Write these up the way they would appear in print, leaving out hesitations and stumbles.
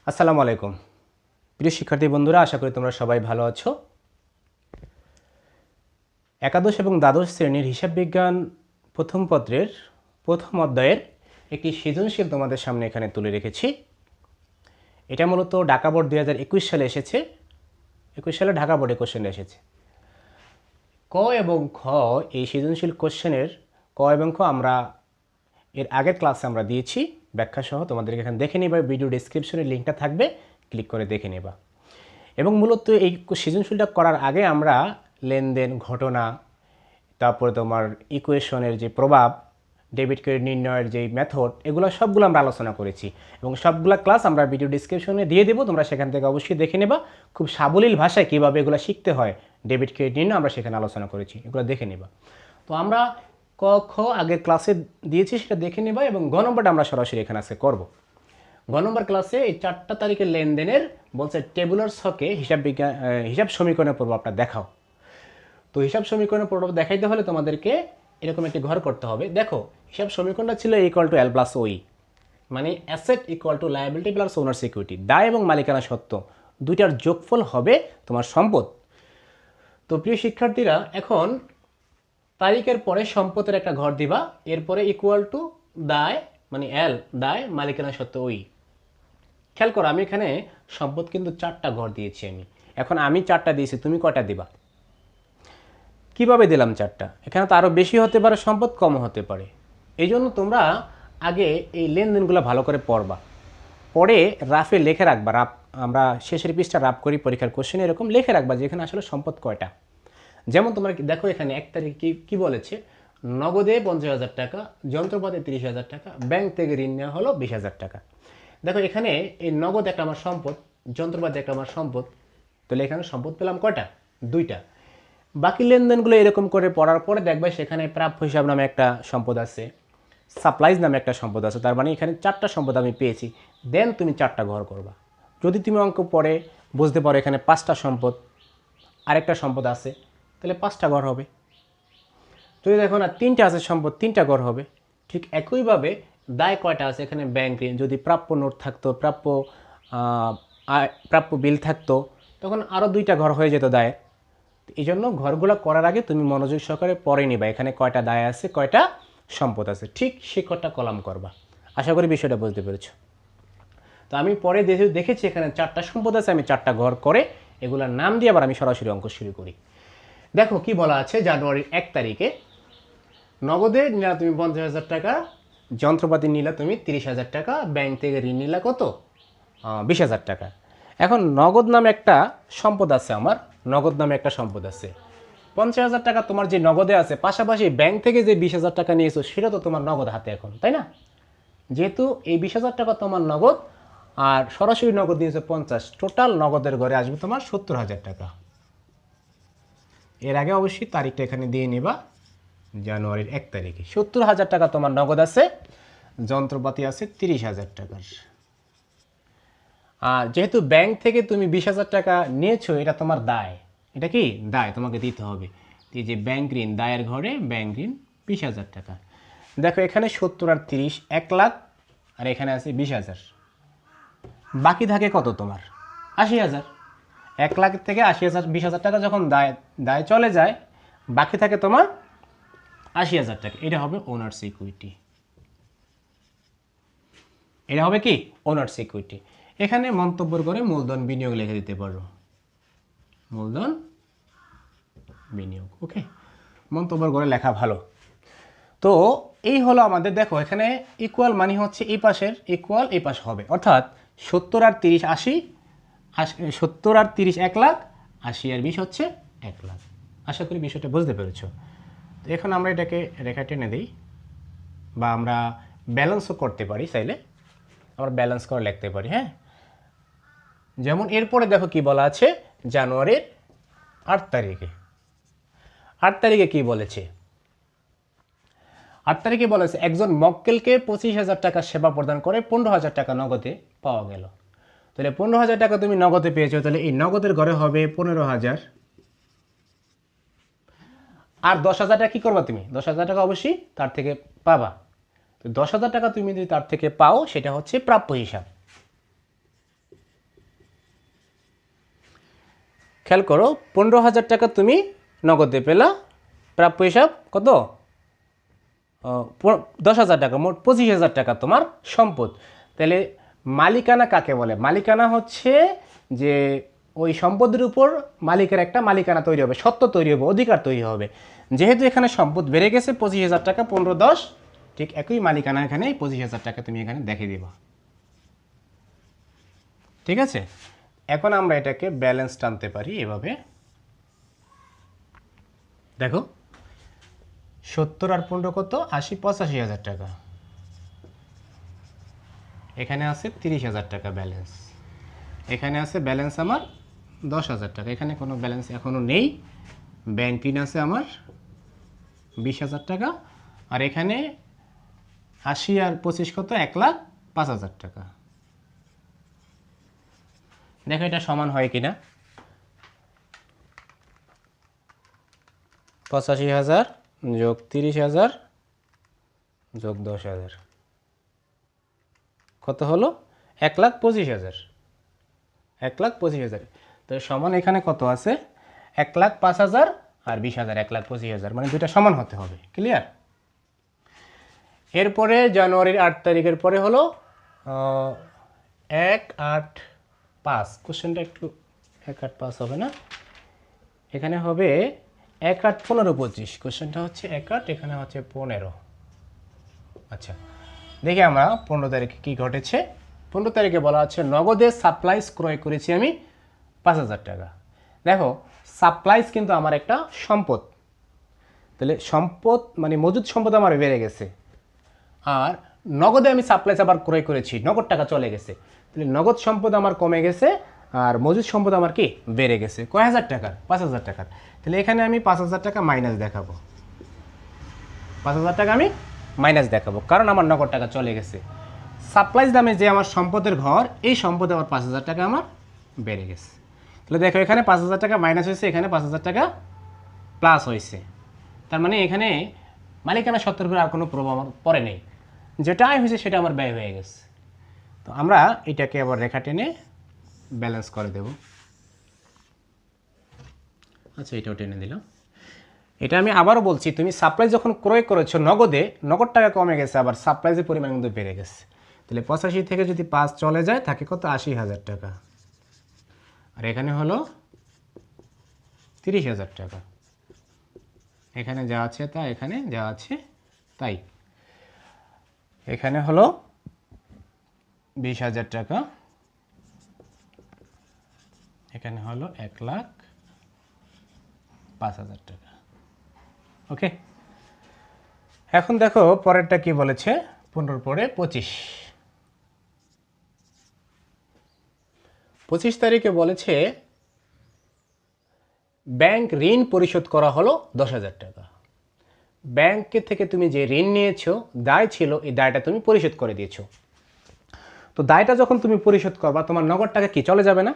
আসসালামু আলাইকুম প্রিয় শিক্ষার্থী বন্ধুরা, আশা করি তোমরা সবাই ভালো আছো। একাদশ এবং দ্বাদশ শ্রেণীর হিসাব বিজ্ঞান প্রথম পত্রের প্রথম অধ্যায়ের একটি সৃজনশীল তোমাদের সামনে এখানে তুলে রেখেছি। এটা মূলত ঢাকা বোর্ড 2021 সালে এসেছে। 21 সালে ঢাকা বোর্ডে কোশ্চেন এসেছে। ক এবং খ এই সৃজনশীল কোশ্চেনের ক এবং খ আমরা এর আগের ক্লাসে আমরা দিয়েছি ব্যাখ্যা সহ। তোমাদেরকে এখানে দেখে নেবা, ভিডিও ডেসক্রিপশনে লিঙ্কটা থাকবে, ক্লিক করে দেখে নেবা। এবং মূলত এই সৃজনশীলটা করার আগে আমরা লেনদেন, ঘটনা, তারপরে তোমার ইকুয়েশনের যে প্রভাব, ডেবিট ক্রেডিট নির্ণয়ের যে মেথড, এগুলো সবগুলো আমরা আলোচনা করেছি এবং সবগুলো ক্লাস আমরা ভিডিও ডেসক্রিপশনে দিয়ে দেবো। তোমরা সেখান থেকে অবশ্যই দেখে নেবা। খুব সাবলীল ভাষায় কীভাবে এগুলো শিখতে হয়, ডেবিট ক্রেডিট নির্ণয় আমরা সেখানে আলোচনা করেছি, এগুলো দেখে নেবা। তো আমরা ক খ আগের ক্লাসে দিয়েছি, সেটা দেখে নেবা। এবং গ নম্বরটা আমরা সরাসরি এখানে আজকে করবো। গ নম্বর ক্লাসে এই 4টা তারিখের লেনদেনের বলছে টেবুলার ছকে হিসাব সমীকরণের প্রভাবটা দেখাও। তো হিসাব সমীকরণের প্রভাব দেখাইতে হলে তোমাদেরকে এরকম একটি ঘর করতে হবে। দেখো, হিসাব সমীকরণটা ছিল L+OE, মানে asset equal to liability plus owner security. দায় এবং মালিকানা সত্ত্ব দুইটার যোগফল হবে তোমার সম্পদ। তো প্রিয় শিক্ষার্থীরা, এখন তারিখের পরে সম্পদের একটা ঘর দিবা, এরপরে ইকুয়াল টু দায়, মানে এল, দায়, মালিকানা সত্ত্ব ওই। খেয়াল করো, আমি এখানে সম্পদ কিন্তু 4টা ঘর দিয়েছি। এখন আমি 4টা দিয়েছি, তুমি কয়টা দিবা? কিভাবে দিলাম 4টা? এখানে তো আরও বেশি হতে পারে সম্পদ, কমও হতে পারে। এই জন্য তোমরা আগে এই লেনদেনগুলো ভালো করে পড়বা, পরে রাফে লিখে রাখবা। আমরা শেষের পৃষ্ঠা রাফ করি পরীক্ষার কোশ্চেনে, এরকম লিখে রাখবা যে এখানে আসলে সম্পদ কয়টা। যেমন তোমরা দেখো, এখানে 1 তারিখ কি বলেছে, নগদে 50,000 টাকা, যন্ত্রপাতি 30,000 টাকা, ব্যাংক থেকে ঋণ নেওয়া হলো 20,000 টাকা। দেখো, এখানে এই নগদ একটা আমার সম্পদ, যন্ত্রপাতি একটা আমার সম্পদ, তাহলে এখানে সম্পদ পেলাম কয়টা? 2টা। বাকি লেনদেনগুলো এরকম করে পড়ার পরে দেখবে সেখানে প্রাপ্য হিসাব নামে একটা সম্পদ আছে, সাপ্লাইজ নামে একটা সম্পদ আছে। তার মানে এখানে 4টা সম্পদ আমি পেয়েছি। দেন তুমি 4টা ঘর করবা। যদি তুমি অঙ্ক পড়ে বুঝতে পারো এখানে 5টা সম্পদ, আরেকটা সম্পদ আছে, তাহলে 5টা ঘর হবে। যদি দেখো না 3টা আছে সম্পদ, 3টা ঘর হবে। ঠিক একইভাবে দায় কয়টা আছে, এখানে ব্যাংক ঋণ, যদি প্রাপ্য নোট থাকতো, প্রাপ্য বিল থাকতো, তখন আরও 2টা ঘর হয়ে যেত দায়ের। এই জন্য ঘরগুলো করার আগে তুমি মনোযোগ সহকারে পড়ে নিবা এখানে কয়টা দায় আছে, কয়টা সম্পদ আছে, ঠিক সে কটা কলাম করবা। আশা করি বিষয়টা বুঝতে পেরেছো। তো আমি পরে দেখেছি এখানে 4টা সম্পদ আছে, আমি 4টা ঘর করে এগুলোর নাম দিয়ে আবার আমি সরাসরি অঙ্ক শুরু করি। দেখো কি বলা আছে, জানুয়ারির 1 তারিখে নগদে নিলা তুমি 50,000 টাকা, যন্ত্রপাতি নিলা তুমি 30,000 টাকা, ব্যাংক থেকে ঋণ নিলা কত? 20,000 টাকা। এখন নগদ নামে একটা সম্পদ আছে, আমার নগদ নামে একটা সম্পদ আছে। 50,000 টাকা তোমার যে নগদে আছে, পাশাপাশি ব্যাংক থেকে যে 20,000 টাকা নিয়েছো সেটা তো তোমার নগদ হাতে এখন, তাই না? যেহেতু এই 20,000 টাকা তোমার নগদ আর সরাসরি নগদ নিয়েছো 50, টোটাল নগদের ঘরে আসবে তোমার 70,000 টাকা। এর আগে অবশ্যই তারিখটা এখানে দিয়ে নেবা, জানুয়ারির 1 তারিখে 70,000 টাকা তোমার নগদ আছে, যন্ত্রপাতি আছে 30,000 টাকার। আর যেহেতু ব্যাংক থেকে তুমি 20,000 টাকা নিয়েছো, এটা তোমার দায়। এটা কি দায়, তোমাকে দিতে হবে। এই যে ব্যাংক ঋণ, দায়ের ঘরে ব্যাংক ঋণ 20,000 টাকা। দেখো এখানে 70 আর 30 1 লাখ, আর এখানে আছে 20,000। বাকি থাকে কত তোমার? 80,000। 1 লাখ থেকে 80,000, 20,000 টাকা যখন দায় চলে যায়, বাকি থাকে তোমার 80,000 টাকা। এটা হবে ওনার সিকিউরিটি। এটা হবে কি ওনার সিকিউরিটি। এখানে মন্তব্য করে মূলধন বিনিয়োগ লিখে দিতে পারো, মূলধন বিনিয়োগ। ওকে, মন্তব্য করে লেখা ভালো। তো এই হলো আমাদের, দেখো এখানে ইকুয়াল মানে হচ্ছে এই পাশের ইকুয়াল এই পাশে হবে, অর্থাৎ 70 আর 30 80, 70 আর 30 1 লাখ, 80 আর 20 হচ্ছে 1 লাখ। আশা করি বিষয়টা বুঝতে পেরেছ। তো এখন আমরা এটাকে রেখা টেনে দিই, বা আমরা ব্যালেন্সও করতে পারি, চাইলে আমরা ব্যালেন্স করে লিখতে পারি। হ্যাঁ, যেমন এরপরে দেখো কি বলা আছে, জানুয়ারির 8 তারিখে। 8 তারিখে কি বলেছে? 8 তারিখে বলেছে একজন মক্কেলকে 25,000 টাকা সেবা প্রদান করে 15,000 টাকা নগদে পাওয়া গেল। তাহলে 15,000 টাকা তুমি নগদে পেয়েছো, তাহলে এই নগদের ঘরে হবে 15,000, আর 10,000 টাকা কী করবা তুমি? 10,000 টাকা অবশ্যই তার থেকে পাবা। তো 10,000 টাকা তুমি যদি তার থেকে পাও, সেটা হচ্ছে প্রাপ্য হিসাব। খেয়াল করো 15,000 টাকা তুমি নগদে পেলা, প্রাপ্য হিসাব কত 10,000 টাকা, মোট 25,000 টাকা তোমার সম্পদ। তাহলে মালিকানা কাকে বলে? মালিকানা হচ্ছে যে ওই সম্পদের উপর মালিকের একটা মালিকানা তৈরি হবে, সত্ত্ব তৈরি হবে, অধিকার তৈরি হবে। যেহেতু এখানে সম্পদ বেড়ে গেছে 25,000 টাকা, 15-10, ঠিক একই মালিকানা এখানে 25,000 টাকা তুমি এখানে দেখিয়ে দিবা। ঠিক আছে, এখন আমরা এটাকে ব্যালেন্স টানতে পারি এভাবে। দেখো 70 আর 15 কত, 80, 85,000 টাকা। এখানে আছে 30,000 টাকা ব্যালেন্স, এখানে আছে ব্যালেন্স আমার 10,000 টাকা, এখানে কোনো ব্যালেন্স এখনও নেই। ব্যাংক ঋণ আছে আমার 20,000 টাকা, আর এখানে 80 আর 25 কত, 1,05,000 টাকা। দেখো এটা সমান হয় কিনা। 85,000 যোগ 30,000 যোগ 10,000 কত হলো? 1,25,000। 1,25,000 তো সমান এখানে কত আছে? 1,05,000 আর 20,000, 1,25,000, মানে দুইটা সমান হতে হবে। ক্লিয়ার? এরপরে জানুয়ারির 8 তারিখের পরে হলো 1,8,5। কোশ্চেনটা একটু 1,8,5 হবে না, এখানে হবে 1,8,15,25। কোশ্চেনটা হচ্ছে 1,8, এখানে হচ্ছে 15। আচ্ছা, দেখি আমরা 15 তারিখে কী ঘটেছে। 15 তারিখে বলা হচ্ছে নগদে সাপ্লাইস ক্রয় করেছি আমি 5,000 টাকা। দেখো সাপ্লাইস কিন্তু আমার একটা সম্পদ, তাহলে সম্পদ মানে মজুদ সম্পদ আমার বেড়ে গেছে, আর নগদে আমি সাপ্লাইস আবার ক্রয় করেছি, নগদ টাকা চলে গেছে, তাহলে নগদ সম্পদ আমার কমে গেছে আর মজুদ সম্পদ আমার কি বেড়ে গেছে। কয় হাজার টাকার? 5,000 টাকার। তাহলে এখানে আমি 5,000 টাকা মাইনাস দেখাবো, 5,000 টাকা আমি মাইনাস দেখাবো, কারণ আমার নগদ টাকা চলে গেছে। সাপ্লাইস দামে যে আমার সম্পদের ঘর, এই সম্পদে আমার 5,000 টাকা আমার বেড়ে গেছে। তাহলে দেখো এখানে 5,000 টাকা মাইনাস হয়েছে, এখানে 5,000 টাকা প্লাস হয়েছে। তার মানে এখানে মালিকানা সত্ত্বের উপর আর কোনো প্রভাব আমার পড়ে নেই, যেটা আয় হয়েছে সেটা আমার ব্যয় হয়ে গেছে। তো আমরা এটাকে আবার রেখা টেনে ব্যালেন্স করে দেব। আচ্ছা, এটাও টেনে দিলাম। এটা আমি আবারও বলছি, তুমি সাপ্লাইজ যখন ক্রয় করেছো নগদে, নগদ টাকা কমে গেছে, আবার সাপ্লাইজের পরিমাণ কিন্তু বেড়ে গেছে। তাহলে 85 থেকে যদি 5 চলে যায় থাকে কত? 80,000 টাকা। আর এখানে হলো 30,000 টাকা। এখানে যা আছে তা, এখানে যা আছে তাই। এখানে হলো 20,000 টাকা, এখানে হলো 1,05,000 টাকা। ওকে, এখন দেখো পরেরটা কি বলেছে। 15 পরে 25 তারিখে বলেছে ব্যাংক ঋণ পরিশোধ করা হলো 10,000 টাকা। ব্যাংকের থেকে তুমি যে ঋণ নিয়েছো, দায় ছিল, এই দায়টা তুমি পরিশোধ করে দিয়েছো। তো দায়টা যখন তুমি পরিশোধ করবা, তোমার নগদ টাকা কি চলে যাবে না?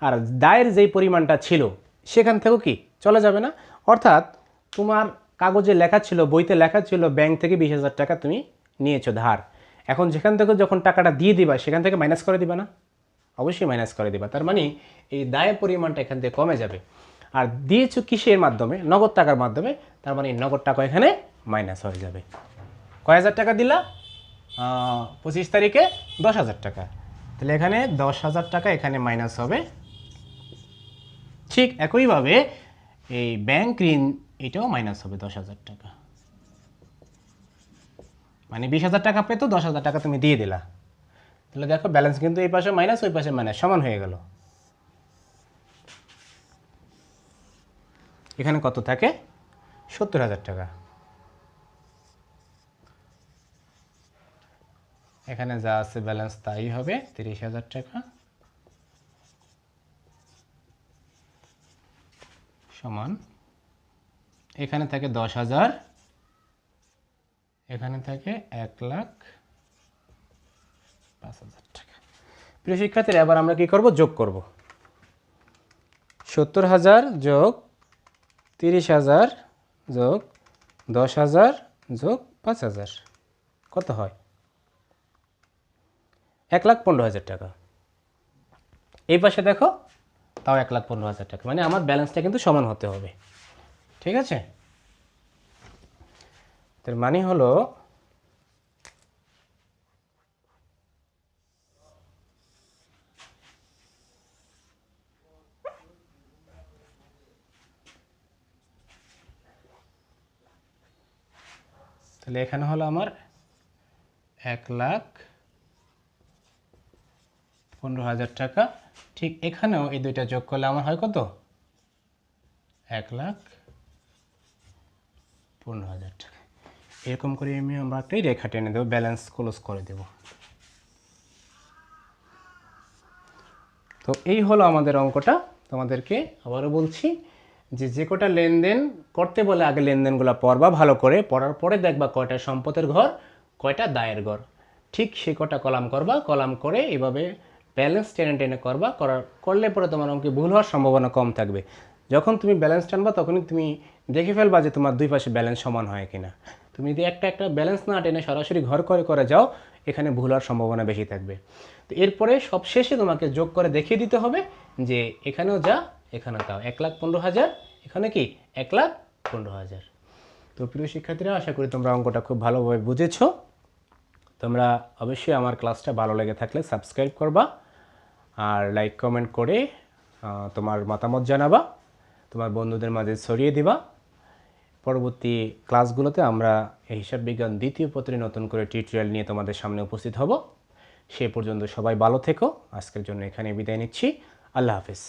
আর দায়ের যেই পরিমাণটা ছিল সেখান থেকেও কি চলে যাবে না? অর্থাৎ তোমার কাগজে লেখা ছিল, বইতে লেখা ছিল ব্যাংক থেকে 20,000 টাকা তুমি নিয়েছো ধার। এখন যেখান থেকে যখন টাকাটা দিয়ে দিবা, সেখান থেকে মাইনাস করে দিবা না? অবশ্যই মাইনাস করে দিবা। তার মানে এই দায়ের পরিমাণটা এখান থেকে কমে যাবে। আর দিয়েছো কিসের মাধ্যমে? নগদ টাকার মাধ্যমে। তার মানে নগদ টাকা এখানে মাইনাস হয়ে যাবে। কয় হাজার টাকা দিলা? 25 তারিখে 10,000 টাকা। তাহলে এখানে 10,000 টাকা এখানে মাইনাস হবে। ঠিক একইভাবে এই ব্যাংক ঋণ, এটাও মাইনাস হবে 10,000 টাকা। মানে 20,000 টাকা পেতো, 10,000 টাকা তুমি দিয়ে দিলা। তাহলে দেখো ব্যালেন্স কিন্তু এই পাশে মাইনাস, ওই পাশে মাইনাস, সমান হয়ে গেল। এখানে কত থাকে? 70,000 টাকা। এখানে যা আছে ব্যালেন্স তাই হবে, 30,000 টাকা সমান, এখানে থাকে 10,000, এখানে থাকে 1,05,000 টাকা। প্রিয় শিক্ষার্থীরা, এবার আমরা কি করব? যোগ করব। 70,000 যোগ 30,000 যোগ 10,000 যোগ 5,000 কত হয়? 1,15,000 টাকা। এই পাশে দেখো তাও 1,15,000 টাকা, মানে আমার ব্যালেন্সটা কিন্তু সমান হতে হবে। ঠিক আছে, তার মানে হলো তাহলে এখানে হলো আমার 1,15,000 টাকা। ঠিক এখানেও এই দুইটা যোগ করলে আমার হয় কত? 1,15,000 টাকা। এরকম করে আমরা একটা রেখা টেনে দেবো, ব্যালেন্স ক্লোজ করে দেব। তো এই হলো আমাদের অঙ্কটা। তোমাদেরকে আবারও বলছি যে কটা লেনদেন করতে বলে আগে লেনদেনগুলো পড়বা ভালো করে, পড়ার পরে দেখবা কয়টা সম্পদের ঘর, কয়টা দায়ের ঘর, ঠিক সে কটা কলাম করবা, কলাম করে এভাবে ব্যালেন্স টেনে টেনে করবা। করলে পরে তোমার অঙ্কে ভুল হওয়ার সম্ভাবনা কম থাকবে। যখন তুমি ব্যালেন্স টানবা তখনই তুমি দেখে ফেলবা যে তোমার দুই পাশে ব্যালেন্স সমান হয় কিনা। তুমি যদি একটা ব্যালেন্স না টেনে সরাসরি ঘর করে যাও, এখানে ভুল হওয়ার সম্ভাবনা বেশি থাকবে। তো এরপরে সবশেষে তোমাকে যোগ করে দেখিয়ে দিতে হবে যে এখানেও যা এখানে তাও 1,15,000, এখানে কি 1,15,000। তো প্রিয় শিক্ষার্থীরা, আশা করি তোমরা অঙ্কটা খুব ভালোভাবে বুঝেছো। তোমরা অবশ্যই আমার ক্লাসটা ভালো লেগে থাকলে সাবস্ক্রাইব করবা, আর লাইক কমেন্ট করে তোমার মতামত জানাবা, তোমার বন্ধুদের মাঝে ছড়িয়ে দিবা। পরবর্তী ক্লাসগুলোতে আমরা এই হিসাব বিজ্ঞান দ্বিতীয় পত্রে নতুন করে টিউটোরিয়াল নিয়ে তোমাদের সামনে উপস্থিত হব। সে পর্যন্ত সবাই ভালো থেকো। আজকের জন্য এখানে বিদায় নিচ্ছি। আল্লাহ হাফেজ।